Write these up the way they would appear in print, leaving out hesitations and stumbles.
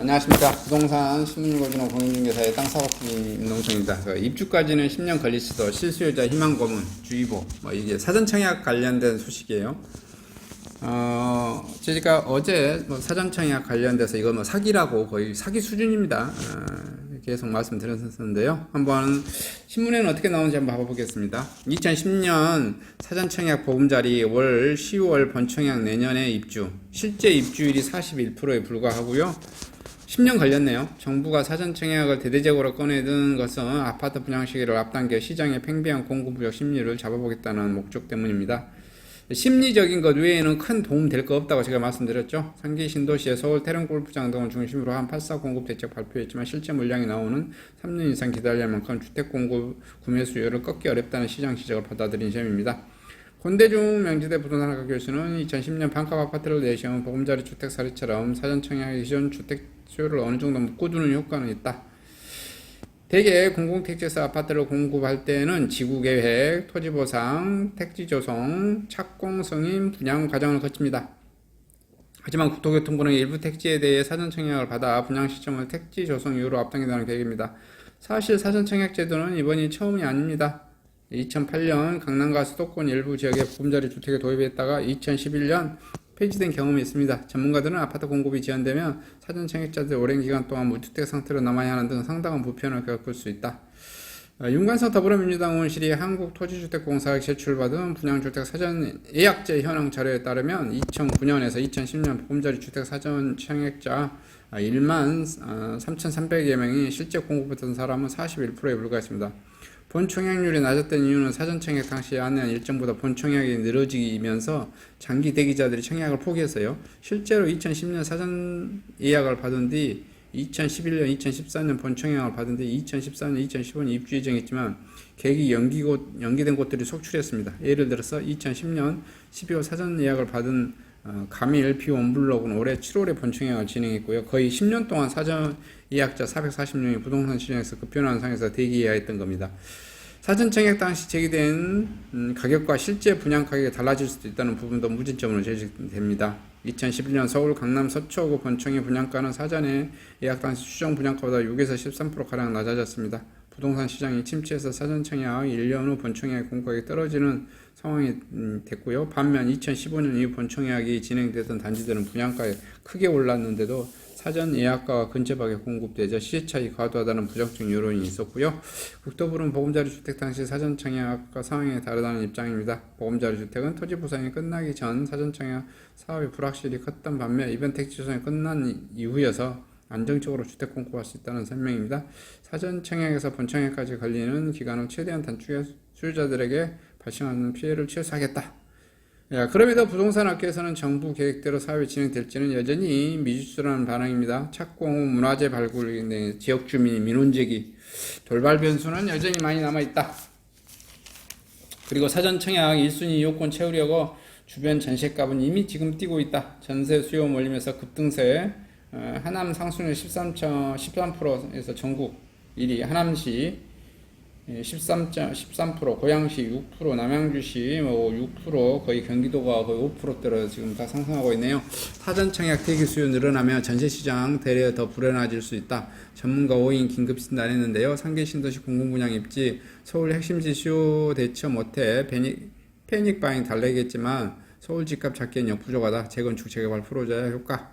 안녕하십니까. 부동산 신문고진호 공인중개사의 땅사업기 임동성입니다. 입주까지는 10년 걸릴 수도 실수요자 희망고문 주의보 이게 사전청약 관련된 소식이에요. 제가 어제 사전청약 관련돼서 이거 사기라고 거의 사기 수준입니다. 계속 말씀드렸었는데요. 한번 신문에는 어떻게 나오는지 한번 봐보겠습니다. 2010년 사전청약 보금자리 월 10월 본청약 내년에 입주 실제 입주율이 41%에 불과하고요. 10년 걸렸네요. 정부가 사전청약을 대대적으로 꺼내든 것은 아파트 분양 시기를 앞당겨 시장의 팽배한 공급력 심리를 잡아보겠다는 목적 때문입니다. 심리적인 것 외에는 큰 도움 될 거 없다고 제가 말씀드렸죠. 상기 신도시의 서울 태릉골프장 등을 중심으로 한 8사 공급 대책 발표했지만 실제 물량이 나오는 3년 이상 기다릴 만큼 주택 공급 구매 수요를 꺾기 어렵다는 시장 지적을 받아들인 셈입니다. 권대중 명지대 부동산학과 교수는 2010년 반값 아파트를 내시하면 보금자리 주택사례처럼 사전청약하기 전 주택 수요를 어느 정도 묶어두는 효과는 있다. 대개 공공택지에서 아파트를 공급할 때는 지구계획, 토지보상, 택지조성, 착공, 승인, 분양 과정을 거칩니다. 하지만 국토교통부는 일부 택지에 대해 사전청약을 받아 분양 시점을 택지조성 이후로 앞당기다는 계획입니다. 사실 사전청약 제도는 이번이 처음이 아닙니다. 2008년 강남과 수도권 일부 지역에 보금자리 주택에 도입했다가 2011년 폐지된 경험이 있습니다. 전문가들은 아파트 공급이 지연되면 사전청약자들이 오랜 기간 동안 무주택 상태로 남아야 하는 등 상당한 불편을 겪을 수 있다. 윤관석 더불어민주당 의원실이 한국토지주택공사에 제출받은 분양주택 사전 예약제 현황 자료에 따르면 2009년에서 2010년 보금자리 주택 사전 청약자 1만 3,300여 명이 실제 공급했던 사람은 41%에 불과했습니다. 본청약률이 낮았던 이유는 사전청약 당시 안내한 일정보다 본청약이 늘어지면서 장기 대기자들이 청약을 포기했어요. 실제로 2010년 사전 예약을 받은 뒤 2011년, 2014년 본청약을 받은 뒤 2014년, 2015년 입주 예정했지만 계획이 연기된 곳들이 속출했습니다. 예를 들어서 2010년 12월 사전 예약을 받은 가밀 비원블록은 올해 7월에 본청약을 진행했고요. 거의 10년 동안 사전 예약자 440명이 부동산 시장에서 급변하는 상황에서 대기해야 했던 겁니다. 사전청약 당시 제기된 가격과 실제 분양 가격이 달라질 수도 있다는 부분도 무진점으로 제시됩니다. 2011년 서울 강남 서초구 본청의 분양가는 사전에 예약 당시 추정 분양가보다 6에서 13%가량 낮아졌습니다. 부동산 시장이 침체해서 사전청약 1년 후 본청약 공가격이 떨어지는 상황이 됐고요. 반면 2015년 이후 본청약이 진행되던 단지들은 분양가에 크게 올랐는데도 사전 예약가와 근접하게 공급되자 시세차익이 과도하다는 부정적 여론이 있었고요. 국토부는 보금자리 주택 당시 사전청약과 상황이 다르다는 입장입니다. 보금자리 주택은 토지 보상이 끝나기 전 사전청약 사업이 불확실히 컸던 반면 이번 택지조성이 끝난 이후여서 안정적으로 주택 공급할 수 있다는 설명입니다. 사전청약에서 본청약까지 걸리는 기간을 최대한 단축해 수요자들에게 발생하는 피해를 최소화하겠다. 그럼에도 부동산업계에서는 정부 계획대로 사업이 진행될지는 여전히 미지수라는 반응입니다. 착공 후 문화재 발굴, 지역 주민 민원 제기, 돌발 변수는 여전히 많이 남아있다. 그리고 사전청약 1순위 요건 채우려고 주변 전세값은 이미 지금 뛰고 있다. 전세 수요 몰리면서 급등세, 하남 상승률 13%에서 전국 1위, 하남시 13%, 고양시 6%, 남양주시 6%, 거의 경기도가 거의 5%대로 지금 다 상승하고 있네요. 사전청약 대기 수요 늘어나면 전세시장 대려 더 불안해질 수 있다. 전문가 5인 긴급 진단했는데요. 상계 신도시 공공분양 입지, 서울 핵심지 수요 대처 못해 패닉 바잉 달래겠지만 서울 집값 잡기엔 역부족하다. 재건축 재개발 프로젝트 효과.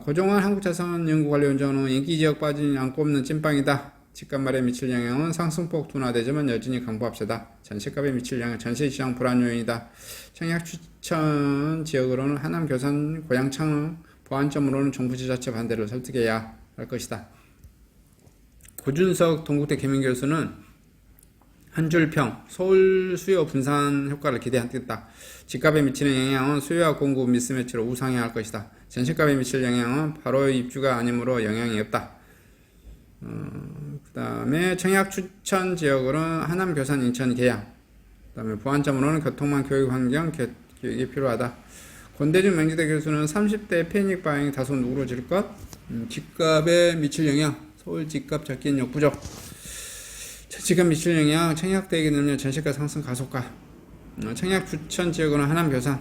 고종환 한국자산연구관리원장은 인기지역 빠진 안 꼽는 찐빵이다. 집값말에 미칠 영향은 상승폭 둔화되지만 여전히 강보합세다. 전세값에 미칠 영향은 전세시장 불안 요인이다. 청약 추천 지역으로는 하남, 교산, 고양, 창릉, 보안점으로는 정부 지자체 반대를 설득해야 할 것이다. 고준석 동국대 개명교수는 한 줄평, 서울 수요 분산 효과를 기대하겠다. 집값에 미치는 영향은 수요와 공급 미스매치로 우상해야 할 것이다. 전세값에 미칠 영향은 바로 입주가 아니므로 영향이 없다. 그 다음에 청약 추천 지역으로는 하남, 교산, 인천, 계양, 그 다음에 보안점으로는 교통망, 교육, 환경, 교육이 필요하다. 권대중 명지대 교수는 30대 패닉 바잉이 다소 누그러질 것, 집값에 미칠 영향, 서울 집값 잡기엔 역부족, 집값 미칠 영향, 청약 대기 늘면 전세가 상승 가속화, 청약 추천 지역으로는 하남, 교산,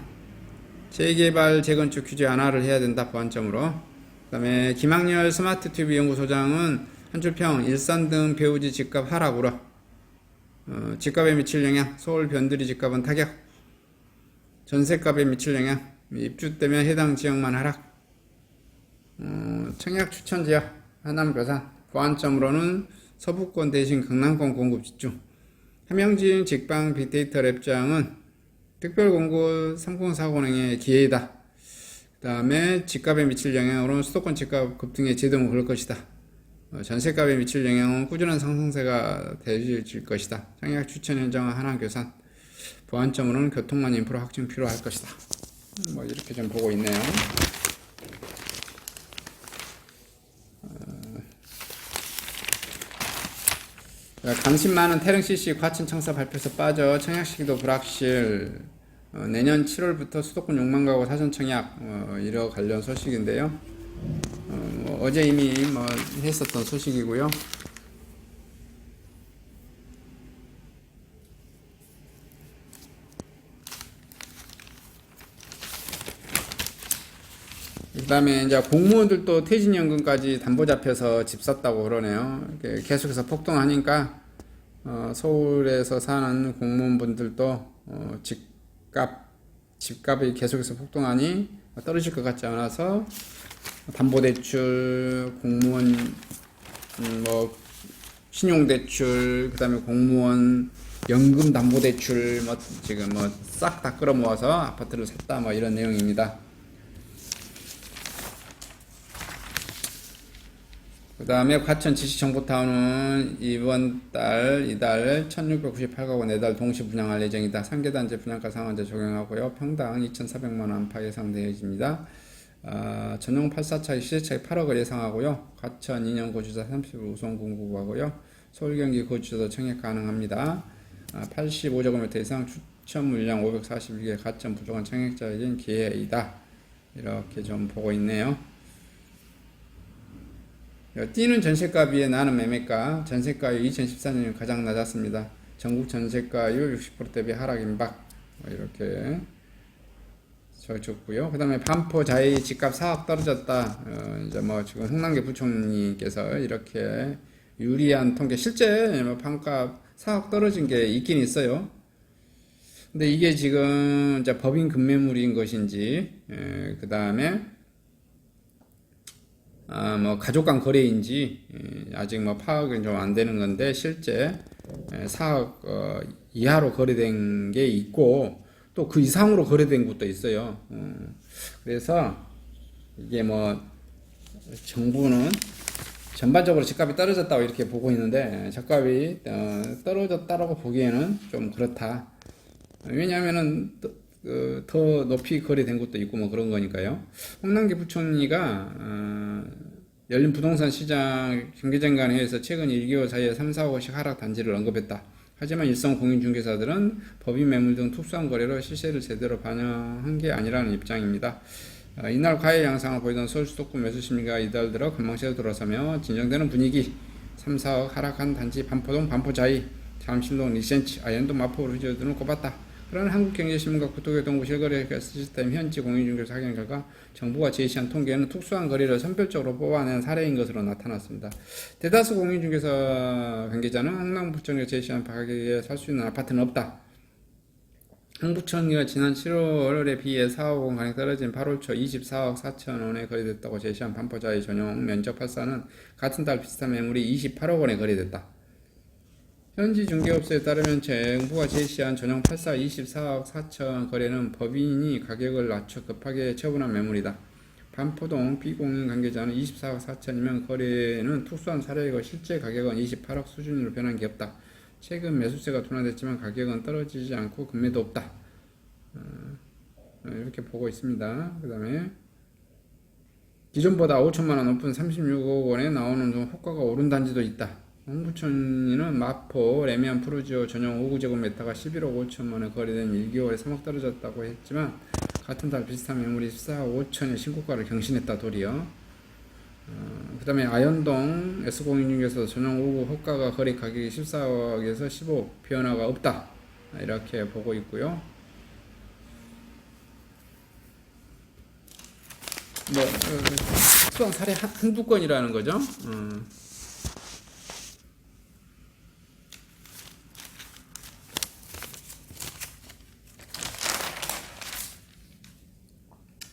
재개발, 재건축 규제 완화를 해야 된다. 보안점으로. 그 그다음에 김학렬 스마트 TV 연구소장은 한 줄평 일산 등 배우지 집값 하락 우려. 집값에 미칠 영향. 서울 변두리 집값은 타격. 전세값에 미칠 영향. 입주 때문에 해당 지역만 하락. 청약 추천 지역 하남 교산. 보완점으로는 서부권 대신 강남권 공급 집중. 함영진 직방 빅데이터 랩장은 특별 공고 3040행의 기회이다. 그 다음에 집값에 미칠 영향으로는 수도권 집값 급등에 제동을 걸 것이다. 전세값에 미칠 영향은 꾸준한 상승세가 되질 것이다. 청약 추천 현장은 하남 교산. 보완점으로는 교통망 인프라 확충 필요할 것이다. 뭐 이렇게 좀 보고 있네요. 관심 많은 태릉 CC 과천 청사 발표서 빠져 청약 시기도 불확실. 내년 7월부터 수도권 6만 가구 사전 청약 이러 관련 소식인데요. 어제 이미 했었던 소식이고요. 그 다음에 이제 공무원들도 퇴직연금까지 담보 잡혀서 집 샀다고 그러네요. 계속해서 폭등하니까 서울에서 사는 공무원분들도 집값이 계속해서 폭등하니 떨어질 것 같지 않아서 담보대출, 공무원 신용대출, 그 다음에 공무원 연금 담보대출 지금 싹 다 끌어모아서 아파트를 샀다 이런 내용입니다. 그 다음에 과천 지식정보타운은 이달 1698가구 4달 동시 분양할 예정이다. 상계단지 분양가 상한제 적용하고요. 평당 2,400만원 안팎 예상되어집니다. 전용 84차의 시세차익 8억을 예상하고요. 과천 2년 거주자 30을 우선 공급하고요. 서울 경기 거주자도 청약 가능합니다. 85제곱미터 이상 추천 물량 541개 과천 부족한 청약자에겐 기회이다. 이렇게 좀 보고 있네요. 뛰는 전세가비에 나는 매매가. 전세가율 2014년이 가장 낮았습니다. 전국 전세가율 60% 대비 하락 임박. 이렇게 적었고요. 그 다음에 반포 자이 집값 4억 떨어졌다. 이제 지금 홍남기 부총리께서 이렇게 유리한 통계, 실제 반값 4억 떨어진 게 있긴 있어요. 근데 이게 지금 이제 법인 급매물인 것인지, 그 다음에 가족 간 거래인지 아직 파악은 좀 안 되는 건데, 실제 4억 이하로 거래된 게 있고 또 그 이상으로 거래된 것도 있어요. 그래서 이게 정부는 전반적으로 집값이 떨어졌다고 이렇게 보고 있는데, 집값이 떨어졌다라고 보기에는 좀 그렇다. 왜냐하면은 더 높이 거래된 것도 있고 그런 거니까요. 홍남기 부총리가 열린 부동산 시장 경제장관회의에서 최근 1개월 사이에 3, 4억씩 하락 단지를 언급했다. 하지만 일선 공인중개사들은 법인 매물 등 특수한 거래로 시세를 제대로 반영한 게 아니라는 입장입니다. 이날 과열 양상을 보이던 서울 수도권 매수 심리가 이달 들어 건망시에 들어서며 진정되는 분위기. 3, 4억 하락한 단지 반포동, 반포자이, 잠실동, 리센치, 아현동, 마포, 루지오 등을 꼽았다. 그러나 한국경제신문과 국토교통부 실거래 시스템 현지 공인중개사 확인 결과 정부가 제시한 통계는 특수한 거래를 선별적으로 뽑아낸 사례인 것으로 나타났습니다. 대다수 공인중개사 관계자는 홍남부총리가 제시한 가격에 살 수 있는 아파트는 없다. 홍부총리가 지난 7월에 비해 4억 원 가량 떨어진 8월 초 24억 4천 원에 거래됐다고 제시한 반포자의 전용 면적 84는 같은 달 비슷한 매물이 28억 원에 거래됐다. 현지 중개업소에 따르면 정부가 제시한 전용 84 24억 4천 거래는 법인이 가격을 낮춰 급하게 처분한 매물이다. 반포동 비공인 관계자는 24억 4천이면 거래는 특수한 사례이고 실제 가격은 28억 수준으로 변한 게 없다. 최근 매수세가 둔화됐지만 가격은 떨어지지 않고 금매도 없다. 이렇게 보고 있습니다. 그 다음에 기존보다 5천만원 높은 36억 원에 나오는 등 호가가 오른 단지도 있다. 홍부총리는 마포 레미안 푸르지오 전용 5구제곱미터가 11억 5천만원 거래된 1개월에 3억 떨어졌다고 했지만 같은 달 비슷한 매물이 14억 5천의 신고가를 경신했다. 도리어 그 다음에 아현동 S공인중개사 전용 5구 호가가 거래 가격이 14억에서 15억 변화가 없다. 이렇게 보고 있고요. 뭐 특수한 사례 한두 건이라는 거죠.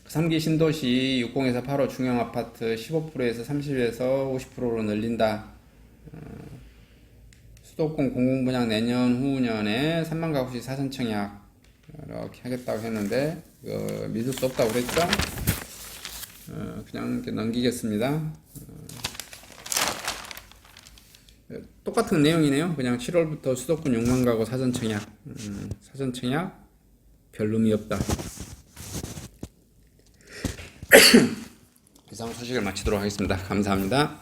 3기 신도시 60에서 8호 중형 아파트 15%에서 30에서 50%로 늘린다. 수도권 공공분양 내년 후년에 3만 가구씩 사전 청약 이렇게 하겠다고 했는데 이거 믿을 수 없다고 그랬죠? 그냥 이렇게 넘기겠습니다. 똑같은 내용이네요. 그냥 7월부터 수도권 6만 가구 사전 청약. 사전 청약 별 의미 없다. 이상 소식을 마치도록 하겠습니다. 감사합니다.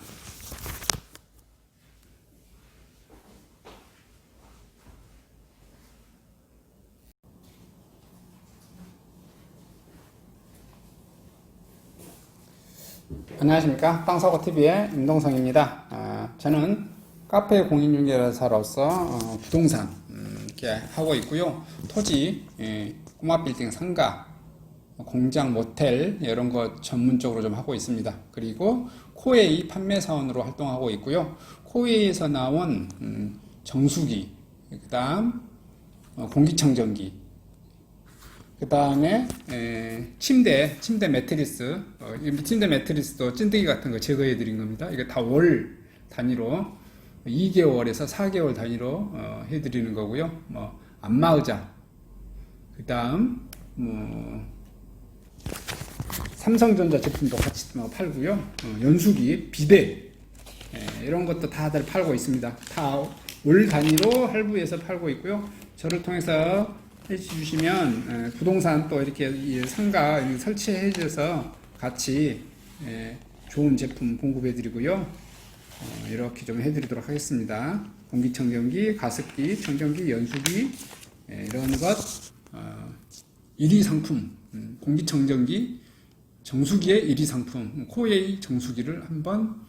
안녕하십니까. 땅사고TV의 임동성입니다. 저는 카페 공인중개사로서 부동산 이렇게 하고 있고요. 토지, 꼬마 빌딩 상가, 공장, 모텔 이런 거 전문적으로 좀 하고 있습니다. 그리고 코웨이 판매 사원으로 활동하고 있고요. 코웨이에서 나온 정수기, 그 다음 공기청정기, 그 다음에 침대 매트리스, 침대 매트리스도 찐득이 같은 거 제거해 드린 겁니다. 이게 다 월 단위로 2개월에서 4개월 단위로 해 드리는 거고요. 뭐 안마의자, 그 다음 삼성전자 제품도 같이 팔고요. 연수기, 비데 이런 것도 다들 팔고 있습니다. 다 월 단위로 할부해서 팔고 있고요. 저를 통해서 해주시면 부동산 또 이렇게 상가 설치해 줘서 같이 좋은 제품 공급해 드리고요. 이렇게 좀 해드리도록 하겠습니다. 공기청정기, 가습기, 청정기, 연수기 이런 것 1위 상품, 공기청정기, 정수기의 1위 상품 코웨이 정수기를 한번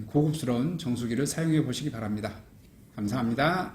고급스러운 정수기를 사용해 보시기 바랍니다. 감사합니다.